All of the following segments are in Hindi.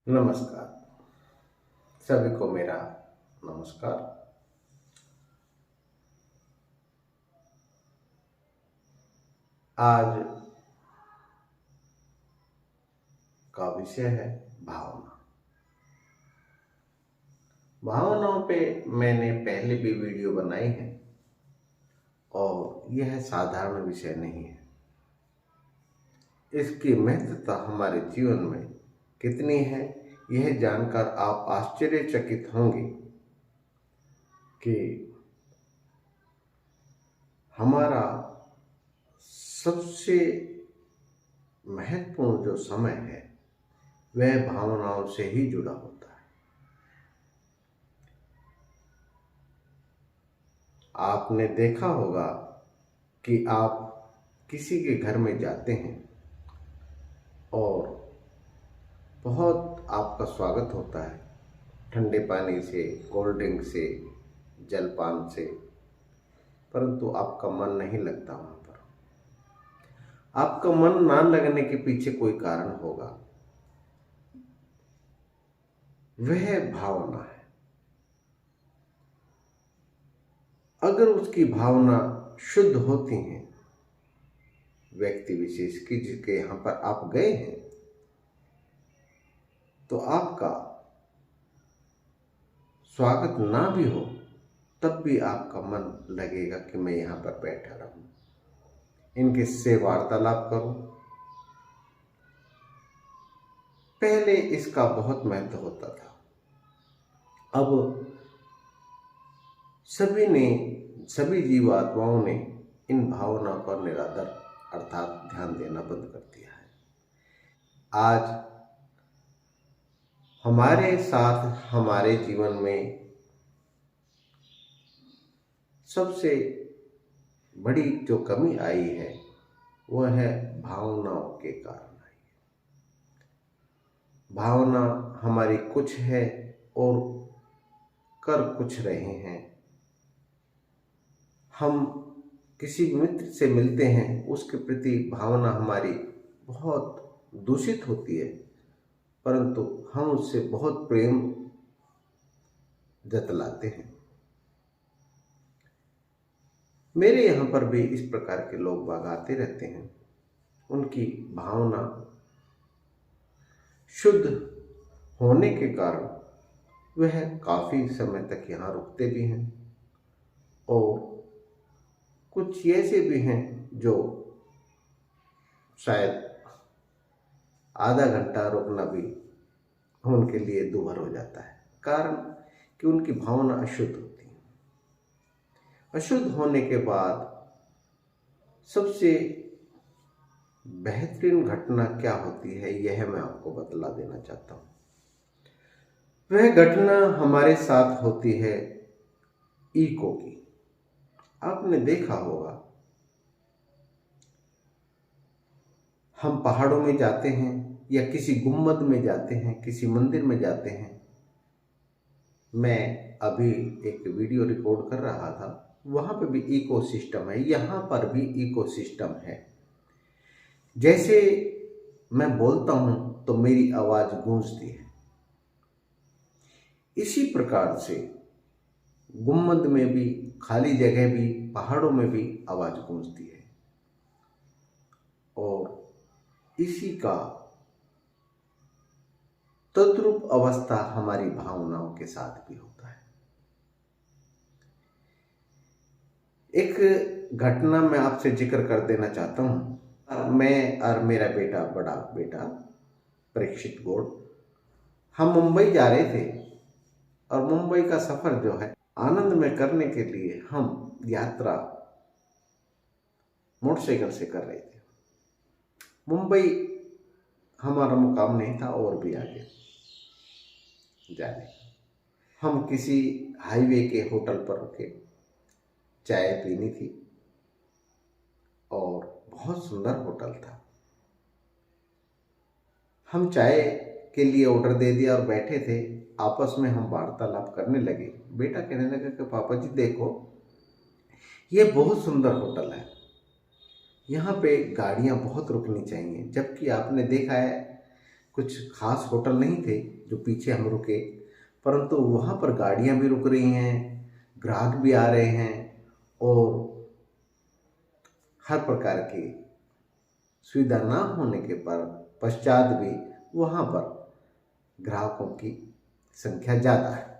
नमस्कार। सभी को मेरा नमस्कार। आज का विषय है भावना। भावनाओं पे मैंने पहले भी वीडियो बनाई है और यह साधारण विषय नहीं है। इसकी महत्वता हमारे जीवन में कितनी है, यह जानकर आप आश्चर्यचकित होंगे कि हमारा सबसे महत्वपूर्ण जो समय है वह भावनाओं से ही जुड़ा होता है। आपने देखा होगा कि आप किसी के घर में जाते हैं और बहुत आपका स्वागत होता है, ठंडे पानी से, कोल्ड ड्रिंक से, जलपान से, परंतु आपका मन नहीं लगता वहाँ पर। आपका मन ना लगने के पीछे कोई कारण होगा, वह भावना है। अगर उसकी भावना शुद्ध होती है, व्यक्ति विशेष की जिसके यहाँ पर आप गए हैं, तो आपका स्वागत ना भी हो तब भी आपका मन लगेगा कि मैं यहाँ पर बैठा रहूं, इनके से वार्तालाप करूं। पहले इसका बहुत महत्व होता था। अब सभी जीवात्माओं ने इन भावनाओं पर निरादर अर्थात ध्यान देना बंद कर दिया है। आज हमारे साथ हमारे जीवन में सबसे बड़ी जो कमी आई है वह है भावनाओं के कारण आई है। भावना हमारी कुछ है और कर कुछ रहे हैं। हम किसी मित्र से मिलते हैं, उसके प्रति भावना हमारी बहुत दूषित होती है, परंतु हम उससे बहुत प्रेम जतलाते हैं। मेरे यहाँ पर भी इस प्रकार के लोग बाग आते रहते हैं। उनकी भावना शुद्ध होने के कारण वह काफ़ी समय तक यहाँ रुकते भी हैं और कुछ ऐसे भी हैं जो शायद आधा घंटा रुकना भी उनके लिए दूभर हो जाता है, कारण कि उनकी भावना अशुद्ध होती है। अशुद्ध होने के बाद सबसे बेहतरीन घटना क्या होती है, यह मैं आपको बतला देना चाहता हूँ। वह घटना हमारे साथ होती है इको की। आपने देखा होगा, हम पहाड़ों में जाते हैं या किसी गुम्बद में जाते हैं, किसी मंदिर में जाते हैं। मैं अभी एक वीडियो रिकॉर्ड कर रहा था, वहाँ पे भी इकोसिस्टम है, यहाँ पर भी इकोसिस्टम है। जैसे मैं बोलता हूँ तो मेरी आवाज़ गूंजती है, इसी प्रकार से गुम्बद में भी, खाली जगह भी, पहाड़ों में भी आवाज़ गूंजती है। और इसी का तद्रूप अवस्था हमारी भावनाओं के साथ भी होता है। एक घटना मैं आपसे जिक्र कर देना चाहता हूँ। मैं और मेरा बेटा, बड़ा बेटा परीक्षित गौड़, हम मुंबई जा रहे थे और मुंबई का सफ़र जो है आनंद में करने के लिए हम यात्रा मोटरसाइकिल से कर रहे थे। मुंबई हमारा मुकाम नहीं था और भी आगे जाने। हम किसी हाईवे के होटल पर रुके, चाय पीनी थी और बहुत सुंदर होटल था। हम चाय के लिए ऑर्डर दे दिया और बैठे थे, आपस में हम वार्तालाप करने लगे। बेटा कहने लगा कि पापा जी देखो, ये बहुत सुंदर होटल है, यहाँ पे गाड़ियाँ बहुत रुकनी चाहिए, जबकि आपने देखा है कुछ खास होटल नहीं थे जो पीछे हम रुके, परंतु वहाँ पर गाड़ियाँ भी रुक रही हैं, ग्राहक भी आ रहे हैं और हर प्रकार की सुविधा ना होने के पर पश्चात भी वहाँ पर ग्राहकों की संख्या ज़्यादा है।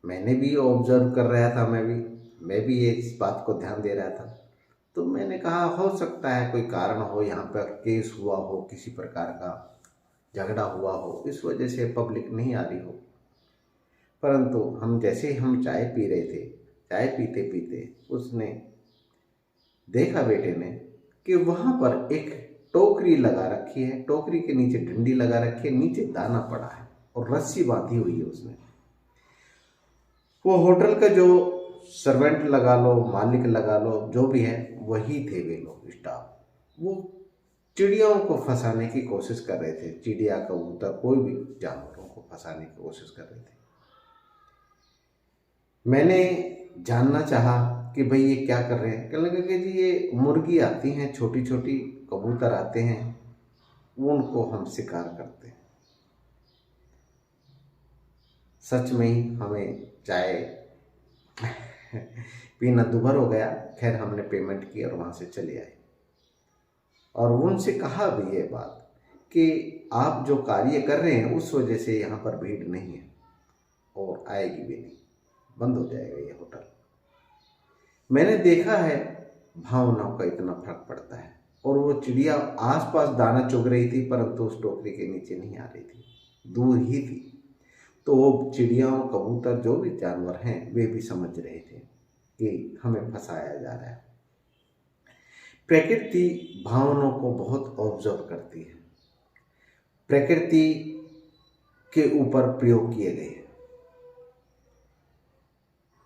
मैंने भी ऑब्जर्व कर रहा था, मैं भी ये इस बात को ध्यान दे रहा था। तो मैंने कहा हो सकता है कोई कारण हो, यहाँ पर केस हुआ हो, किसी प्रकार का झगड़ा हुआ हो, इस वजह से पब्लिक नहीं आ रही हो। परंतु जैसे ही हम चाय पी रहे थे, चाय पीते पीते उसने देखा, बेटे ने, कि वहाँ पर एक टोकरी लगा रखी है, टोकरी के नीचे डंडी लगा रखी है, नीचे दाना पड़ा है और रस्सी बांधी हुई है उसने। वो होटल का जो सर्वेंट लगा लो, मालिक लगा लो, जो भी है वही थे वे लोग, स्टाफ। वो चिड़ियों को फंसाने की कोशिश कर रहे थे, चिड़िया, कबूतर, कोई भी जानवरों को फंसाने की कोशिश कर रहे थे। मैंने जानना चाहा कि भाई ये क्या कर रहे हैं। कहने लगे कि जी ये मुर्गी आती हैं, छोटी छोटी, कबूतर आते हैं, उनको हम शिकार करते हैं। सच में ही हमें चाय पीना दुभर हो गया। खैर हमने पेमेंट की और वहाँ से चले आए और उनसे कहा भी ये बात कि आप जो कार्य कर रहे हैं उस वजह से यहाँ पर भीड़ नहीं है और आएगी भी नहीं, बंद हो जाएगा ये होटल। मैंने देखा है भावनाओं का इतना फर्क पड़ता है। और वो चिड़िया आसपास दाना चुग रही थी, परंतु उस टोकरी के नीचे नहीं आ रही थी, दूर ही थी। तो वो चिड़ियाओं, कबूतर, जो भी जानवर हैं, वे भी समझ रहे थे कि हमें फंसाया जा रहा है। प्रकृति भावनाओं को बहुत ऑब्जर्व करती है। प्रकृति के ऊपर प्रयोग किए गए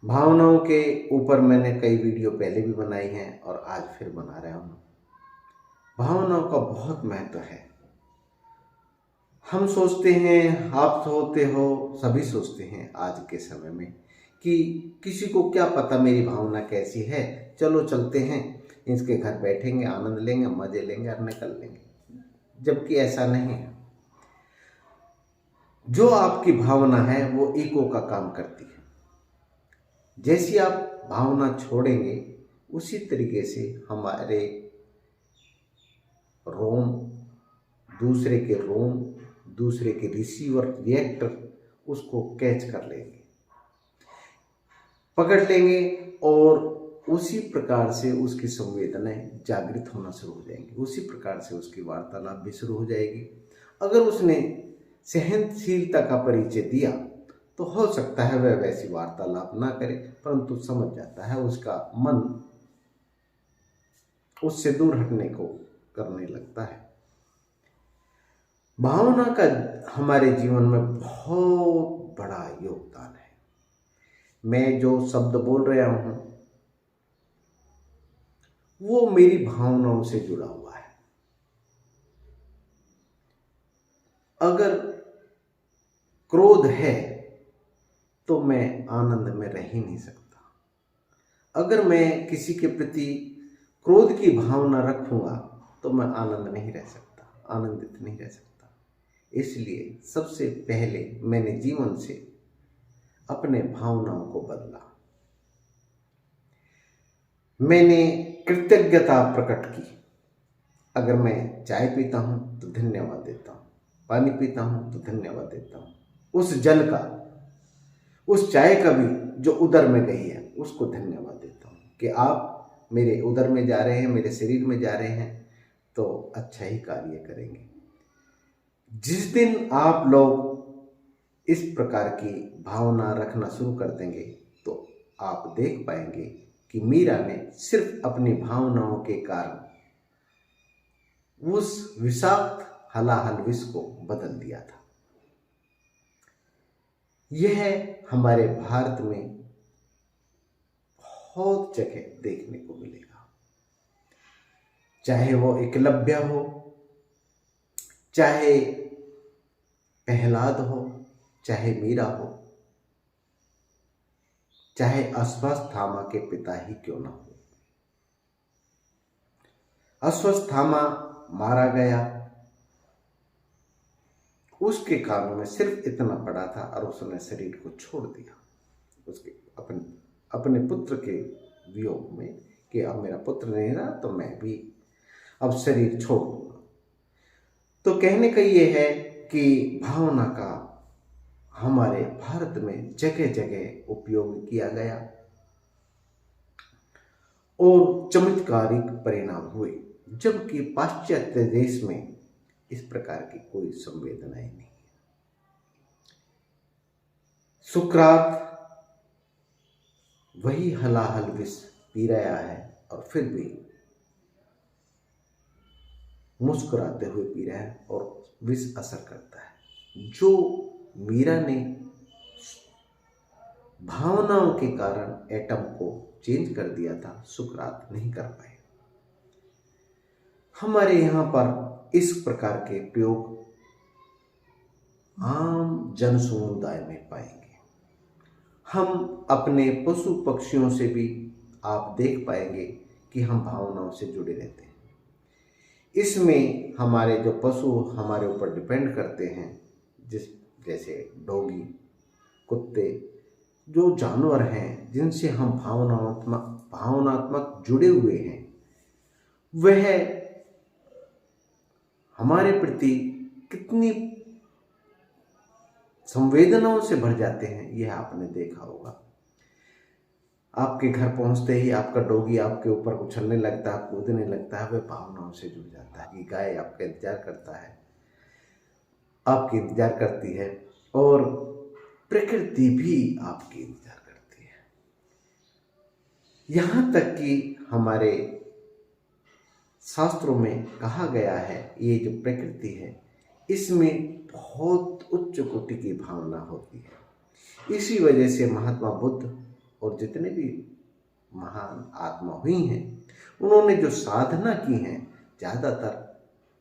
भावनाओं के ऊपर मैंने कई वीडियो पहले भी बनाई हैं और आज फिर बना रहा हूँ। भावनाओं का बहुत महत्व है। हम सोचते हैं, आप सोचते हो, सभी सोचते हैं आज के समय में कि किसी को क्या पता मेरी भावना कैसी है, चलो चलते हैं इसके घर, बैठेंगे, आनंद लेंगे, मजे लेंगे और निकल लेंगे। जबकि ऐसा नहीं है। जो आपकी भावना है वो ईगो का काम करती है। जैसी आप भावना छोड़ेंगे उसी तरीके से हमारे रोम, दूसरे के रोम, दूसरे के रिसीवर, रिएक्टर उसको कैच कर लेंगे, पकड़ लेंगे और उसी प्रकार से उसकी संवेदनाएं जागृत होना शुरू हो जाएंगी। उसी प्रकार से उसकी वार्तालाप भी शुरू हो जाएगी। अगर उसने सहनशीलता का परिचय दिया तो हो सकता है वह वैसी वार्तालाप ना करे, परंतु समझ जाता है उसका मन उससे दूर हटने को करने लगता है। भावना का हमारे जीवन में बहुत बड़ा योगदान है। मैं जो शब्द बोल रहा हूं वो मेरी भावनाओं से जुड़ा हुआ है। अगर क्रोध है तो मैं आनंद में रह ही नहीं सकता। अगर मैं किसी के प्रति क्रोध की भावना रखूंगा तो मैं आनंद नहीं रह सकता, आनंदित नहीं रह सकता। इसलिए सबसे पहले मैंने जीवन से अपने भावनाओं को बदला। मैंने कृतज्ञता प्रकट की। अगर मैं चाय पीता हूं तो धन्यवाद देता हूं, पानी पीता हूं तो धन्यवाद देता हूं। उस जल का, उस चाय का भी जो उदर में गई है उसको धन्यवाद देता हूं कि आप मेरे उदर में जा रहे हैं, मेरे शरीर में जा रहे हैं, तो अच्छा ही कार्य करेंगे। जिस दिन आप लोग इस प्रकार की भावना रखना शुरू कर देंगे तो आप देख पाएंगे कि मीरा ने सिर्फ अपनी भावनाओं के कारण उस विषाक्त हलाहल विष को बदल दिया था। यह हमारे भारत में बहुत जगह देखने को मिलेगा। चाहे वो एकलव्य हो, चाहे प्रहलाद हो, चाहे मीरा हो, चाहे अश्वत्थामा के पिता ही क्यों ना हो। अश्वत्थामा मारा गया, उसके कानों में सिर्फ इतना पड़ा था और उसने शरीर को छोड़ दिया उसके अपने पुत्र के वियोग में कि अब मेरा पुत्र नहीं रहा तो मैं भी अब शरीर छोड़ दूंगा। तो कहने का ये है कि भावना का हमारे भारत में जगह जगह उपयोग किया गया और चमत्कारिक परिणाम हुए, जबकि पाश्चात्य देश में इस प्रकार की कोई संवेदनाएं नहीं है। सुकरात वही हलाहल विष पी रहा है और फिर भी मुस्कुराते हुए पी रहा है और विष असर करता है। जो मीरा ने भावनाओं के कारण एटम को चेंज कर दिया था, सुकरात नहीं कर पाए। हमारे यहाँ पर इस प्रकार के प्रयोग आम जन समुदाय में पाएंगे। हम अपने पशु पक्षियों से भी आप देख पाएंगे कि हम भावनाओं से जुड़े रहते हैं। इसमें हमारे जो पशु हमारे ऊपर डिपेंड करते हैं, जैसे डॉगी, कुत्ते, जो जानवर हैं जिनसे हम भावनात्मक जुड़े हुए हैं, वह हमारे प्रति कितनी संवेदनाओं से भर जाते हैं, यह आपने देखा होगा। आपके घर पहुंचते ही आपका डॉगी आपके ऊपर उछलने लगता है, कूदने लगता है, वह भावनाओं से जुड़ जाता है। ये गाय आपका इंतजार करता है, आपकी इंतजार करती है और प्रकृति भी आपकी इंतजार करती है। यहाँ तक कि हमारे शास्त्रों में कहा गया है, ये जो प्रकृति है इसमें बहुत उच्च कोटि की भावना होती है। इसी वजह से महात्मा बुद्ध और जितने भी महान आत्मा हुई हैं, उन्होंने जो साधना की है ज़्यादातर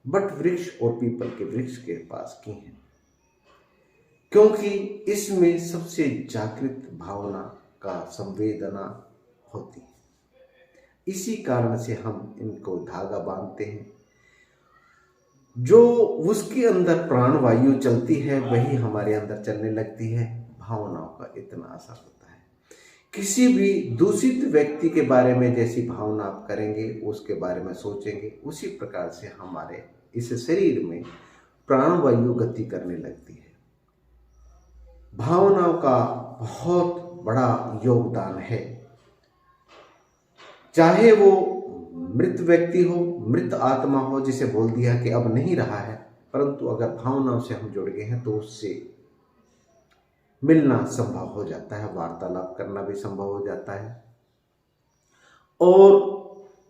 बट वृक्ष और पीपल के वृक्ष के पास की है, क्योंकि इसमें सबसे जागृत भावना का संवेदना होती है। इसी कारण से हम इनको धागा बांधते हैं। जो उसके अंदर प्राणवायु चलती है वही हमारे अंदर चलने लगती है। भावनाओं का इतना असर होता है। किसी भी दूषित व्यक्ति के बारे में जैसी भावना आप करेंगे, उसके बारे में सोचेंगे, उसी प्रकार से हमारे इस शरीर में प्राणवायु गति करने लगती है। भावनाओं का बहुत बड़ा योगदान है, चाहे वो मृत व्यक्ति हो, मृत आत्मा हो, जिसे बोल दिया कि अब नहीं रहा है, परंतु अगर भावनाओं से हम जुड़ गए हैं तो उससे मिलना संभव हो जाता है, वार्तालाप करना भी संभव हो जाता है। और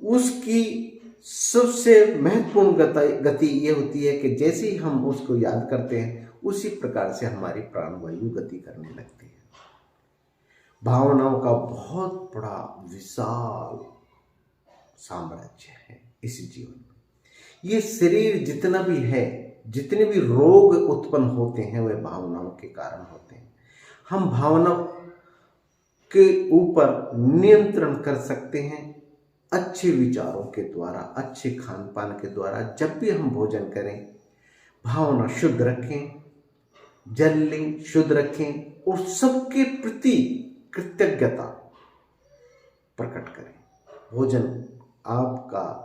उसकी सबसे महत्वपूर्ण गति ये होती है कि जैसे ही हम उसको याद करते हैं, उसी प्रकार से हमारी प्राणवायु गति करने लगती है। भावनाओं का बहुत बड़ा विशाल साम्राज्य है इस जीवन में। ये शरीर जितना भी है, जितने भी रोग उत्पन्न होते हैं, वे भावनाओं के कारण होते हैं। हम भावनाओं के ऊपर नियंत्रण कर सकते हैं अच्छे विचारों के द्वारा, अच्छे खान पान के द्वारा। जब भी हम भोजन करें, भावना शुद्ध रखें, जल लें शुद्ध रखें और सबके प्रति कृतज्ञता प्रकट करें। भोजन आपका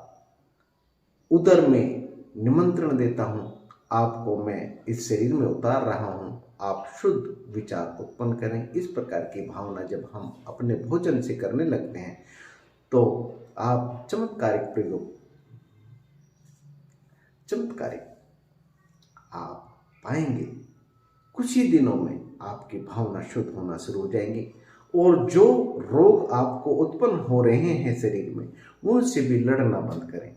उदर में निमंत्रण देता हूं, आपको मैं इस शरीर में उतार रहा हूं, आप शुद्ध विचार उत्पन्न करें। इस प्रकार की भावना जब हम अपने भोजन से करने लगते हैं तो आप चमत्कारिक आप पाएंगे। कुछ ही दिनों में आपकी भावना शुद्ध होना शुरू हो जाएंगी और जो रोग आपको उत्पन्न हो रहे हैं शरीर में, उनसे भी लड़ना बंद करें,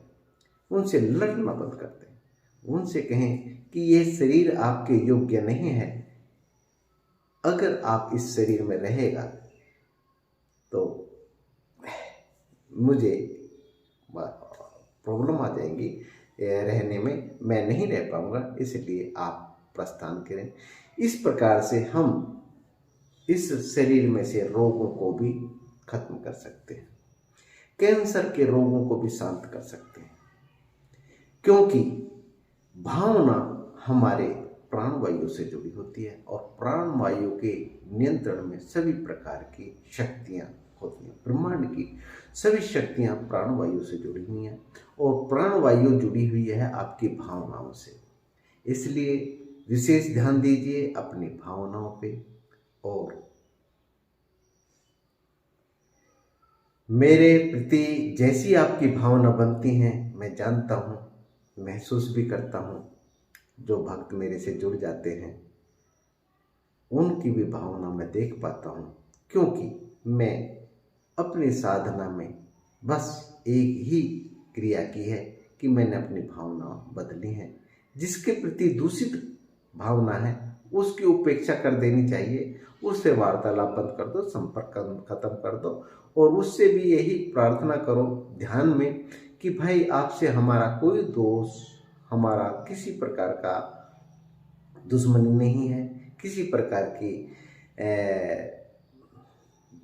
उनसे लड़ना बंद कर दें। उनसे कहें कि यह शरीर आपके योग्य नहीं है, अगर आप इस शरीर में रहेगा तो मुझे प्रॉब्लम आ जाएंगी रहने में, मैं नहीं रह पाऊंगा, इसलिए आप प्रस्थान करें। इस प्रकार से हम इस शरीर में से रोगों को भी खत्म कर सकते हैं, कैंसर के रोगों को भी शांत कर सकते हैं। क्योंकि भावना हमारे प्राणवायु से जुड़ी होती है और प्राणवायु के नियंत्रण में सभी प्रकार की शक्तियाँ होती हैं। ब्रह्मांड की सभी शक्तियाँ प्राणवायु से जुड़ी हुई हैं और प्राणवायु जुड़ी हुई है आपकी भावनाओं से। इसलिए विशेष ध्यान दीजिए अपनी भावनाओं पे। और मेरे प्रति जैसी आपकी भावना बनती हैं मैं जानता हूँ, महसूस भी करता हूँ। जो भक्त मेरे से जुड़ जाते हैं उनकी भी भावना मैं देख पाता हूँ, क्योंकि मैं अपनी साधना में बस एक ही क्रिया की है कि मैंने अपनी भावना बदली है। जिसके प्रति दूषित भावना है उसकी उपेक्षा कर देनी चाहिए, उससे वार्तालाप बंद कर दो, संपर्क खत्म कर दो और उससे भी यही प्रार्थना करो ध्यान में कि भाई आपसे हमारा कोई दोष, हमारा किसी प्रकार का दुश्मनी नहीं है, किसी प्रकार की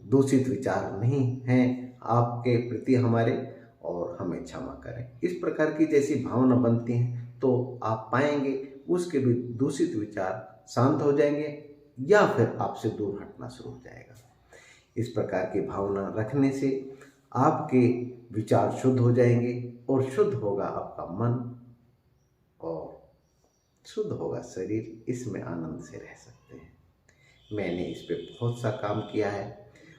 दूषित विचार नहीं हैं आपके प्रति हमारे, और हमें क्षमा करें। इस प्रकार की जैसी भावना बनती हैं तो आप पाएंगे उसके भी दूषित विचार शांत हो जाएंगे या फिर आपसे दूर हटना शुरू हो जाएगा। इस प्रकार की भावना रखने से आपके विचार शुद्ध हो जाएंगे और शुद्ध होगा आपका मन और शुद्ध होगा शरीर। इसमें आनंद से रह सकते हैं। मैंने इस पे बहुत सा काम किया है,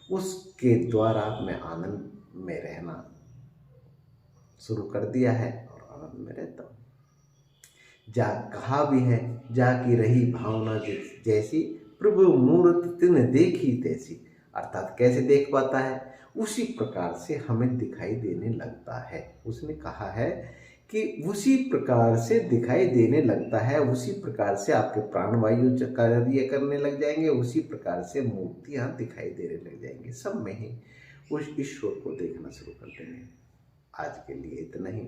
उसके द्वारा मैं आनंद में रहना शुरू कर दिया है और आनंद में रहता हूँ। जा कहा भी है, जा की रही भावना जैसी, प्रभु मूर्त तिन देखी तैसी। अर्थात कैसे देख पाता है, उसी प्रकार से हमें दिखाई देने लगता है। उसने कहा है कि उसी प्रकार से दिखाई देने लगता है, उसी प्रकार से आपके प्राणवायु कार्य करने लग जाएंगे, उसी प्रकार से मूर्तियाँ दिखाई देने लग जाएंगे। सब में ही उस ईश्वर को देखना शुरू कर देंगे। आज के लिए इतना ही।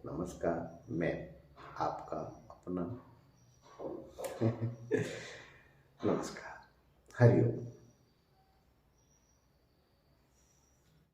नमस्कार, मैं आपका अपना नमस्कार, हरिओम।